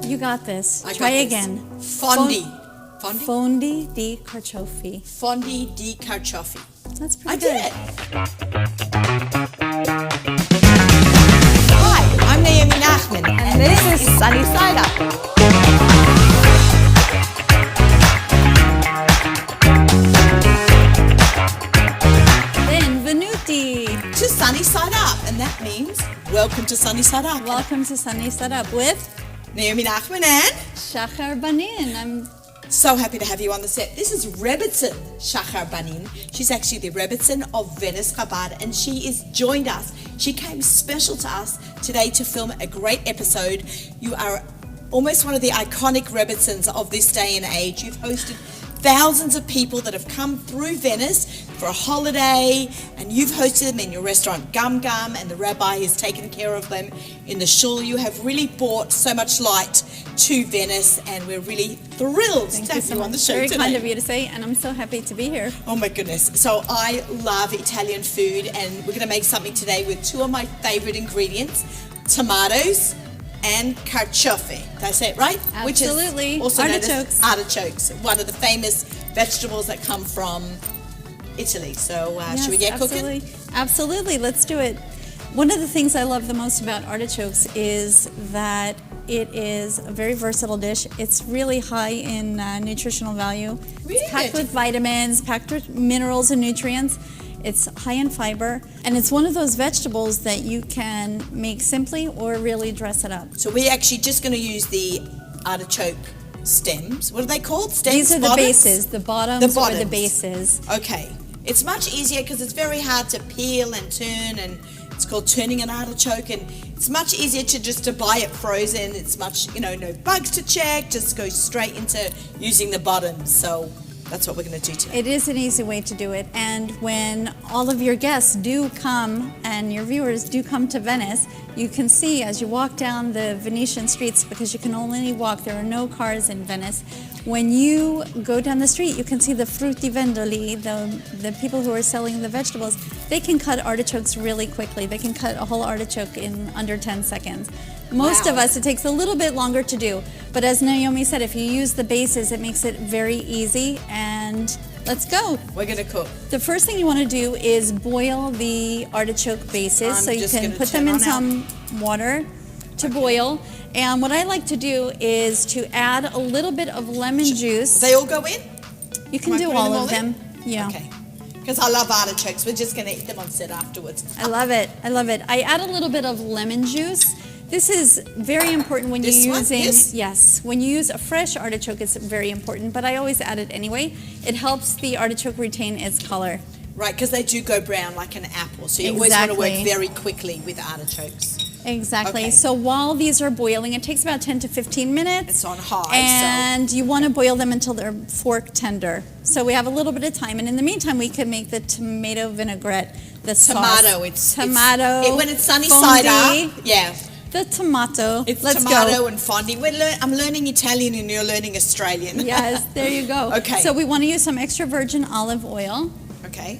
You got this. I Try got this. again. Fondi. Fondi di carciofi. Fondi di carciofi. That's I pretty did good. it. Hi, I'm Naomi Nachman, and this is Sunny Side Up. Benvenuti. To Sunny Side Up, and that means welcome to Sunny Side Up. Welcome to Sunny Set Up with Naomi Nachman and Shachar Banin. I'm so happy to have you on the set. This is Rebetzin Shachar Banin. She's actually the Rebetzin of Venice, Chabad, and she is joined us. She came special to us today to film a great episode. You are almost one of the iconic Rebetzins of this day and age. You've hosted thousands of people that have come through Venice for a holiday, and you've hosted them in your restaurant Gum Gum, and the rabbi has taken care of them in the shul. You have really brought so much light to Venice, and we're really thrilled to have you on the show very today. kind of you to say, and I'm so happy to be here. Oh my goodness. So I love Italian food, and we're going to make something today with two of my favorite ingredients, tomatoes and carciofi. Did I say it right? Absolutely. Which is also known as Artichokes. artichokes, one of the famous vegetables that come from Italy. So should we get cooking? Absolutely. Let's do it. One of the things I love the most about artichokes is that it is a very versatile dish. It's really high in nutritional value. Really? It's packed with vitamins, packed with minerals and nutrients. It's high in fiber, and it's one of those vegetables that you can make simply or really dress it up. So we're actually just going to use the artichoke stems. What are they called? Stems? These are the bottoms? bases, the bottoms or the bottoms. bases. Okay. It's much easier because it's very hard to peel and turn, and it's called turning an artichoke, and it's much easier to buy it frozen. It's much, no bugs to check, just go straight into using the bottoms. So that's what we're going to do today. It is an easy way to do it, and when all of your guests do come and your viewers do come to Venice, you can see as you walk down the Venetian streets, because you can only walk, there are no cars in Venice. When you go down the street, you can see the frutti vendoli, the people who are selling the vegetables. They can cut artichokes really quickly. They can cut a whole artichoke in under 10 seconds. Most of us, it takes a little bit longer to do. But as Naomi said, if you use the bases, it makes it very easy. And let's go. We're going to cook. The first thing you want to do is boil the artichoke bases. So you can put them in some water to boil. And what I like to do is to add a little bit of lemon juice. They all go in? You can do all of them. Yeah. Okay. Because I love artichokes. We're just going to eat them on set afterwards. I love it. I love it. I add a little bit of lemon juice. This is very important when you're using, yes, when you use a fresh artichoke, it's very important, but I always add it anyway. It helps the artichoke retain its color. Right, because they do go brown like an apple, so you always want to work very quickly with artichokes. Exactly. Okay. So while these are boiling, it takes about 10 to 15 minutes. It's on high. And you want to boil them until they're fork tender. So we have a little bit of time. And in the meantime, we can make the tomato vinaigrette, the tomato. Sauce. Tomato. When it's sunny side up. Yeah. The tomato. It's Let's tomato go. and fondi. I'm learning Italian and you're learning Australian. Yes, there you go. Okay. So we want to use some extra virgin olive oil. Okay.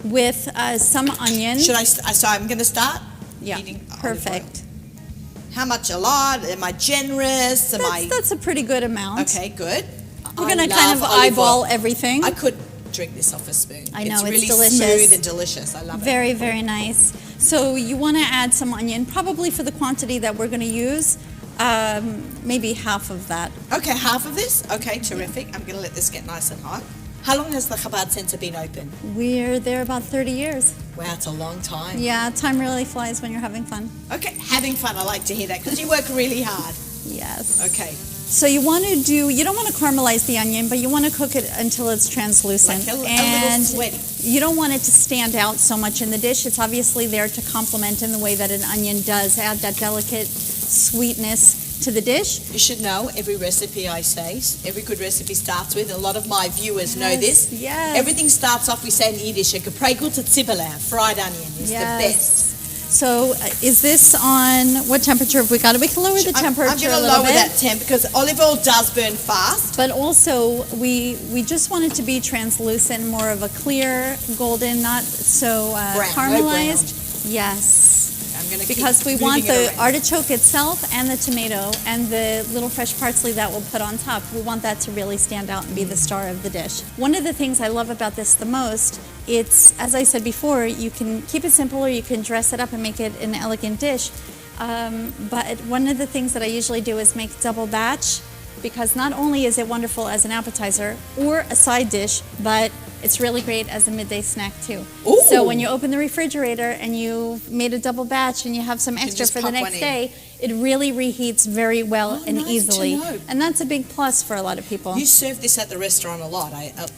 With some onion. So I'm going to start? Yeah, perfect. How much? A lot? Am I generous? That's a pretty good amount. Okay, good. We're going to kind of eyeball everything. I could drink this off a spoon. I know, it's really delicious. Smooth and delicious. I love it. Very, very nice. So you want to add some onion, probably for the quantity that we're going to use, maybe half of that. Okay, half of this? Okay, terrific. I'm going to let this get nice and hot. How long has the Chabad Center been open? We're there about 30 years. Wow, it's a long time. Yeah, time really flies when you're having fun. Okay, having fun. I like to hear that because you work really hard. Yes. Okay. So you want to you don't want to caramelize the onion, but you want to cook it until it's translucent. Like a little sweaty. You don't want it to stand out so much in the dish. It's obviously there to complement in the way that an onion does, add that delicate sweetness to the dish. You should know every recipe I say, every good recipe starts with, a lot of my viewers know this. Yes. Everything starts off, we say in Yiddish, a geprägelte Zwiebeln, fried onion is the best. So is this on, what temperature have we got? We can lower the temperature I'm going to lower that temp because olive oil does burn fast. But also we just want it to be translucent, more of a clear golden, not so brown, caramelized. No brown. Yes. I'm because we want the artichoke itself and the tomato and the little fresh parsley that we'll put on top. We want that to really stand out and be the star of the dish. One of the things I love about this the most, it's, as I said before, you can keep it simple or you can dress it up and make it an elegant dish. But one of the things that I usually do is make double batch, because not only is it wonderful as an appetizer or a side dish, but it's really great as a midday snack too. Ooh. So when you open the refrigerator and you made a double batch and you have some extra for the next day, it really reheats very well and easily. And that's a big plus for a lot of people. You serve this at the restaurant a lot.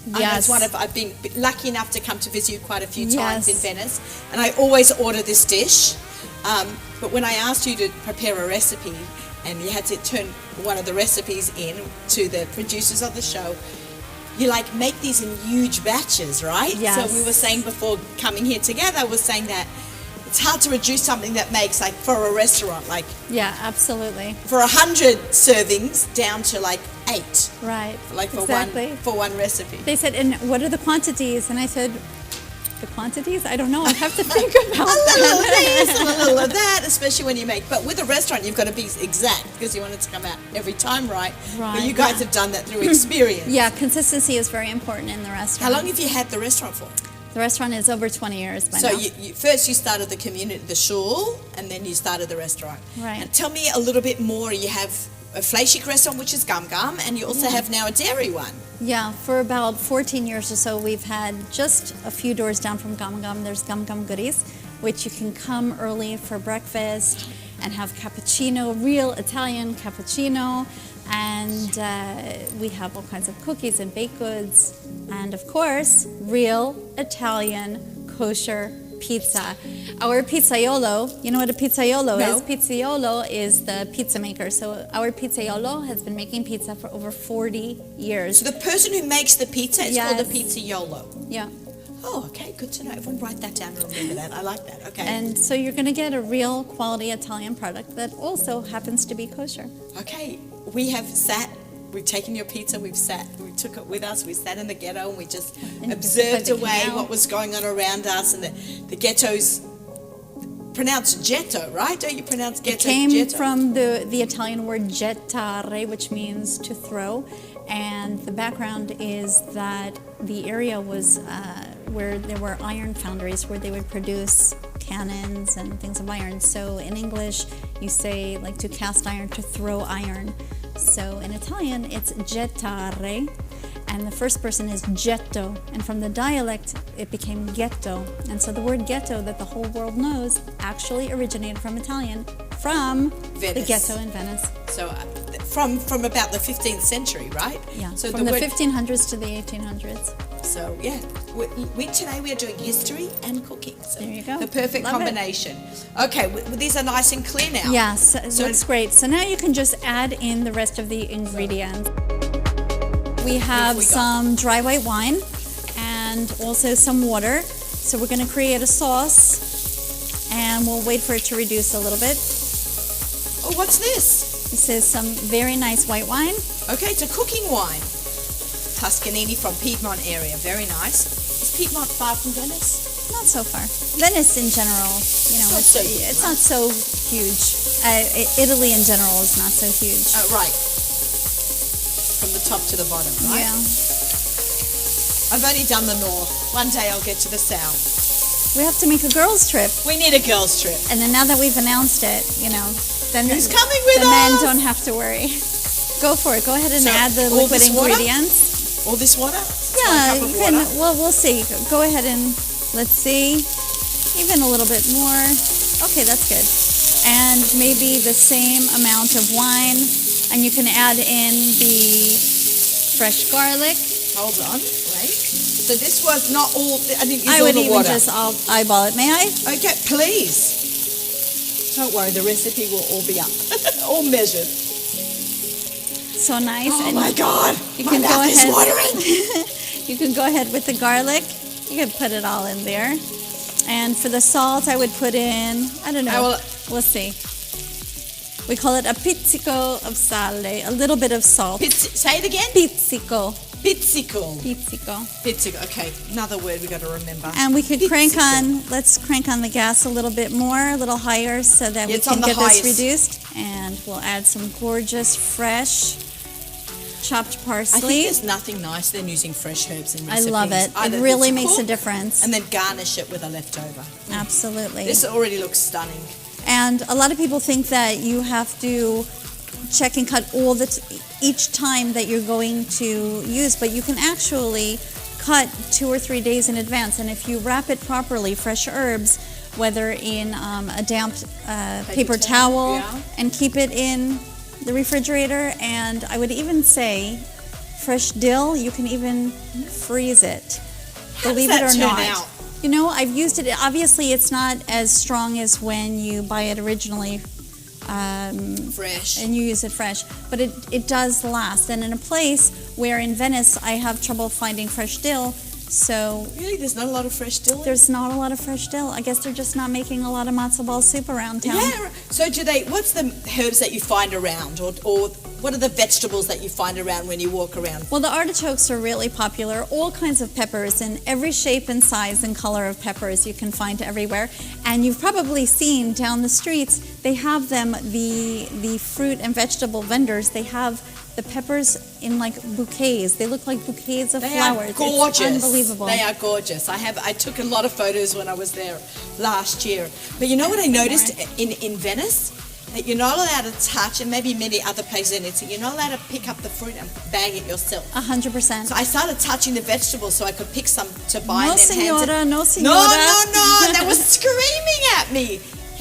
Yes. I've been lucky enough to come to visit you quite a few times in Venice, and I always order this dish. But when I asked you to prepare a recipe and you had to turn one of the recipes in to the producers of the show, you like make these in huge batches, right? Yes. So we were saying before coming here together, was saying that it's hard to reduce something that makes, like, for a restaurant, like, yeah, absolutely, for 100 servings down to like 8, right? like for exactly. one recipe. They said, and what are the quantities? And I said, the quantities? I don't know. I have to think about a little of that. this and a little of that, especially when you make. But with a restaurant, you've got to be exact because you want it to come out every time right. But you guys have done that through experience. Yeah, consistency is very important in the restaurant. How long have you had the restaurant for? The restaurant is over 20 years by now. So first you started the community, the shul, and then you started the restaurant. Right. And tell me a little bit more. You have a fleishik restaurant, which is Gum Gum, and you also have now a dairy one. Yeah, for about 14 years or so, we've had just a few doors down from Gum Gum. There's Gum Gum Goodies, which you can come early for breakfast and have cappuccino, real Italian cappuccino, and we have all kinds of cookies and baked goods, and of course, real Italian kosher pizza. Our pizzaiolo, you know what a pizzaiolo is? Pizzaiolo is the pizza maker. So our pizzaiolo has been making pizza for over 40 years. So the person who makes the pizza is called a pizzaiolo? Yeah. Oh, okay, good to know. Everyone write that down and remember that. I like that, okay. And so you're going to get a real quality Italian product that also happens to be kosher. Okay, we've taken your pizza, we took it with us, we sat in the ghetto and we just observed away what was going on around us, and the ghetto's pronounced ghetto, right? Don't you pronounce ghetto? It came from the Italian word gettare, which means to throw, and the background is that the area was where there were iron foundries where they would produce cannons and things of iron. So in English, you say like to cast iron, to throw iron. So in Italian, it's gettare, and the first person is getto, and from the dialect, it became ghetto. And so the word ghetto that the whole world knows actually originated from Italian, from Venice. The ghetto in Venice. So from about the 15th century, right? Yeah, so from the 1500s to the 1800s. So yeah, today we are doing history and cooking. So there you go. The perfect combination. Okay, these are nice and clear now. Yes, that's great. So now you can just add in the rest of the ingredients. We have some dry white wine and also some water. So we're going to create a sauce, and we'll wait for it to reduce a little bit. Oh, what's this? This is some very nice white wine. Okay, it's a cooking wine. Toscanini from Piedmont area, very nice. Is Piedmont far from Venice? Not so far. Venice in general, you know, it's not so huge. Italy in general is not so huge. Right. From the top to the bottom, right? Yeah. I've only done the north. One day I'll get to the south. We have to make a girls' trip. We need a girls' trip. And then now that we've announced it, you know, then who's coming with us? The men don't have to worry. Go for it. Go ahead and add the liquid ingredients. All this water? Yeah, you can. Well, we'll see. Go ahead and let's see. Even a little bit more. Okay, that's good. And maybe the same amount of wine. And you can add in the fresh garlic. Hold on, wait. So this was not all. I didn't use all the water. I would even just eyeball it. May I? Okay, please. Don't worry, the recipe will all be up, all measured. So nice. Oh my God! You my mouth is watering. You can go ahead with the garlic. You can put it all in there. And for the salt, I would put in, I don't know. We'll see. We call it a pizzico of sale, a little bit of salt. Say it again. Pizzico. Pizzico. Pizzico. Okay, another word we got to remember. And we could Pizzico. let's crank on the gas a little bit more, a little higher, so that we can get this reduced. And we'll add some gorgeous, fresh, chopped parsley. I think there's nothing nicer than using fresh herbs in recipes. I love it. It really makes a difference. And then garnish it with a leftover. Absolutely. This already looks stunning. And a lot of people think that you have to check and cut each time that you're going to use, but you can actually cut 2 or 3 days in advance. And if you wrap it properly, fresh herbs, whether in a damp paper towel, and keep it in the refrigerator. And I would even say fresh dill, you can even freeze it. Believe it or not. You know, I've used it. Obviously, it's not as strong as when you buy it originally fresh, and you use it fresh, but it does last. And in a place where in Venice I have trouble finding fresh dill, so really, there's not a lot of fresh dill. There's not a lot of fresh dill. I guess they're just not making a lot of matzo ball soup around town. Yeah. So what's the herbs that you find around, or what are the vegetables that you find around when you walk around? Well, the artichokes are really popular. All kinds of peppers in every shape and size and color of peppers you can find everywhere. And you've probably seen down the streets, they have them, the fruit and vegetable vendors, they have the peppers in like bouquets. They look like bouquets of flowers. They are gorgeous. It's unbelievable. They are gorgeous. I took a lot of photos when I was there last year. But you know what I noticed in Venice? That you're not allowed to touch, and maybe many other places in Italy, you're not allowed to pick up the fruit and bag it yourself. 100%. So I started touching the vegetables so I could pick some to buy. No, and then signora, no, signora. No, that was screaming at me.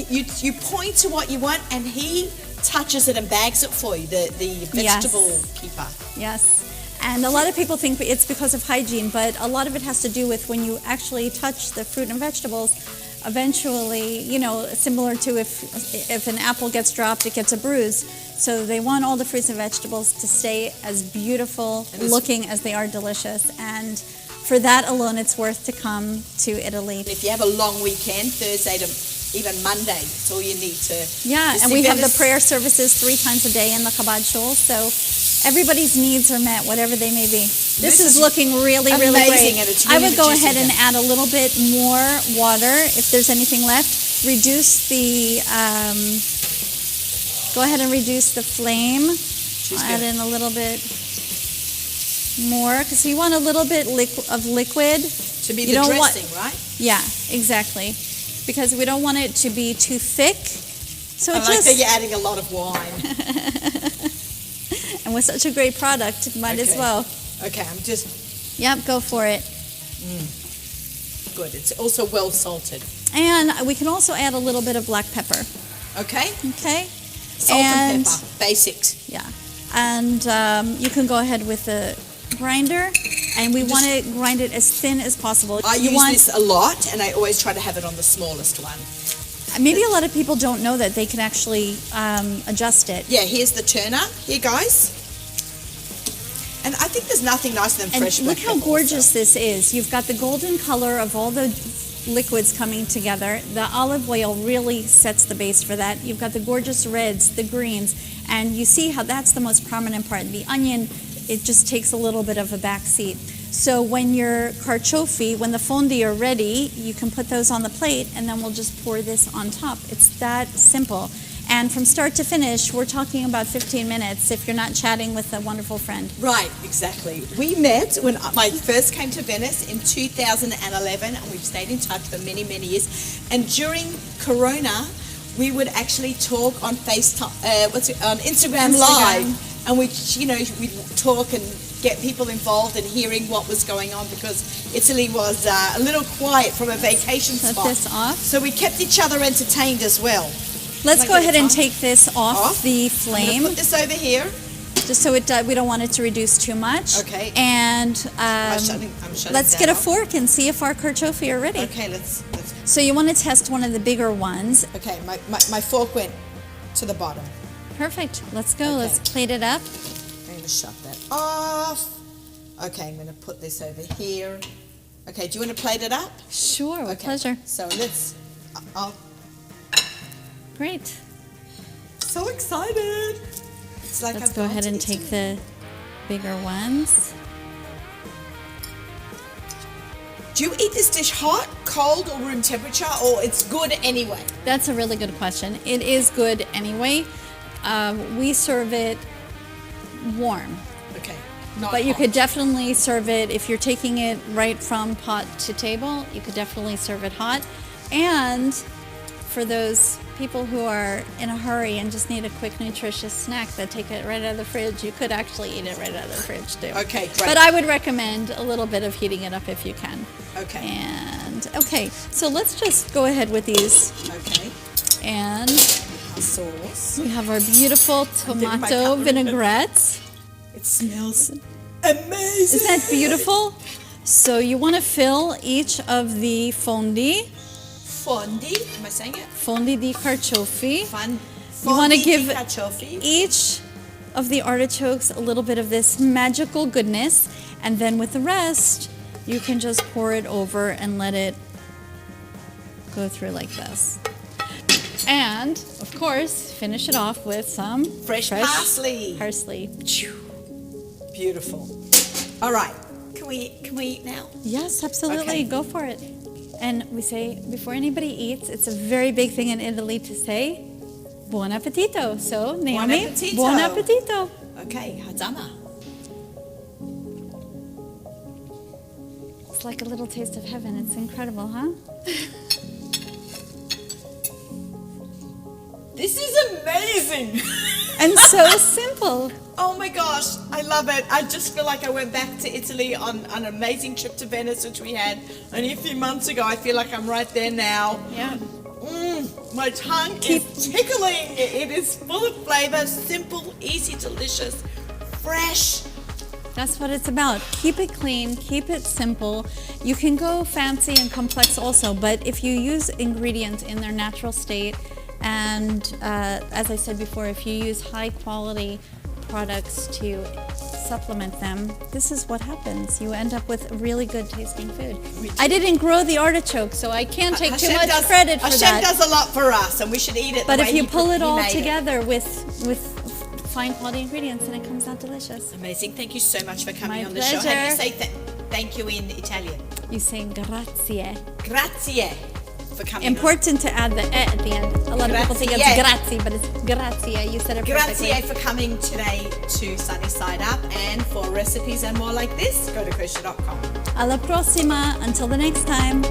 You point to what you want, and he touches it and bags it for you, the vegetable keeper. Yes. And a lot of people think it's because of hygiene, but a lot of it has to do with when you actually touch the fruit and vegetables. Eventually, you know, similar to if an apple gets dropped, it gets a bruise. So they want all the fruits and vegetables to stay as beautiful looking as they are delicious. And for that alone, it's worth to come to Italy. If you have a long weekend, Thursday to even Monday, it's all you need to. Yeah, and we have the prayer services 3 times a day in the Chabad shul, so everybody's needs are met, whatever they may be. This is looking really, really great. And it's I really would go ahead and add a little bit more water if there's anything left. Reduce the, go ahead and reduce the flame. Add in a little bit more, because you want a little bit of liquid. To be the dressing, right? Yeah, exactly. Because we don't want it to be too thick. So I like that you're adding a lot of wine. And with such a great product, might as well. Okay, I'm just... Yep, go for it. Good. It's also well salted. And we can also add a little bit of black pepper. Okay. Okay. Salt and pepper. Basics. Yeah. And you can go ahead with the grinder. And we want to grind it as thin as possible. I use this a lot, and I always try to have it on the smallest one. Maybe a lot of people don't know that they can actually adjust it. Yeah, here's the turner. Here, guys. And I think there's nothing nicer than fresh black pepper. Look how gorgeous this is. You've got the golden color of all the liquids coming together. The olive oil really sets the base for that. You've got the gorgeous reds, the greens, and you see how that's the most prominent part. The onion, it just takes a little bit of a back seat. So when your carciofi, when the fondi are ready, you can put those on the plate, and then we'll just pour this on top. It's that simple. And from start to finish, we're talking about 15 minutes if you're not chatting with a wonderful friend. Right, exactly. We met when I first came to Venice in 2011, and we've stayed in touch for many, many years. And during Corona, we would actually talk on on Instagram Live, and we'd talk and get people involved in hearing what was going on, because Italy was a little quiet from a vacation spot. Set this off. So we kept each other entertained as well. Let's go ahead and take this off the flame. Put this over here. Just so we don't want it to reduce too much. Okay. And I'm shutting let's get a fork and see if our carciofi are ready. Okay, let's. So you want to test one of the bigger ones. Okay, my fork went to the bottom. Perfect. Let's go. Okay. Let's plate it up. I'm going to shut that off. Okay, I'm going to put this over here. Okay, do you want to plate it up? Sure, with pleasure. So let's... Great. So excited. It's like let's go ahead and take the bigger ones. Do you eat this dish hot, cold, or room temperature, or it's good anyway? That's a really good question. It is good anyway. We serve it warm. Okay. Not But you hot. could definitely serve it, if you're taking it right from pot to table, you could definitely serve it hot. And for those people who are in a hurry and just need a quick nutritious snack that take it right out of the fridge, you could actually eat it right out of the fridge too. Okay, great. But I would recommend a little bit of heating it up if you can. Okay. And okay, so let's just go ahead with these. Okay. And Sauce. we have our beautiful tomato vinaigrette. It smells amazing. Isn't that beautiful? So you want to fill each of the fondi Fondi. Am I saying it? di carciofi. Fun. You want to Fondi give di carciofi. each of the artichokes a little bit of this magical goodness, and then with the rest, you can just pour it over and let it go through like this. And, of course, finish it off with some Fresh parsley. Parsley. Beautiful. All right. Can we eat now? Yes, absolutely. Okay. Go for it. And we say, before anybody eats, it's a very big thing in Italy to say, buon appetito. So, Naomi, appetito. buon appetito. Okay. Hazama. It's like a little taste of heaven. It's incredible, huh? This is amazing. And so simple. Oh my gosh, I love it. I just feel like I went back to Italy on an amazing trip to Venice, which we had only a few months ago. I feel like I'm right there now. Yeah. My tongue is tickling. It is full of flavor, simple, easy, delicious, fresh. That's what it's about. Keep it clean, keep it simple. You can go fancy and complex also, but if you use ingredients in their natural state, and as I said before, if you use high quality products to supplement them, this is what happens. You end up with really good tasting food. I didn't grow the artichoke, so I can't take too much credit for Hashem that. does a lot for us, and we should eat it But the if way you he pull it all made together with fine quality ingredients, then it comes out delicious. Amazing. Thank you so much for coming My on the show. How do you pleasure. say thank you in Italian? You say grazie. Grazie for coming Important to add the e at the end. A lot of people think it's Grazie. grazie, but it's grazie. You said it perfectly. Grazie for coming today to Sunny Side Up, and for recipes and more like this, go to Kosherdotcom. Alla prossima. Until the next time.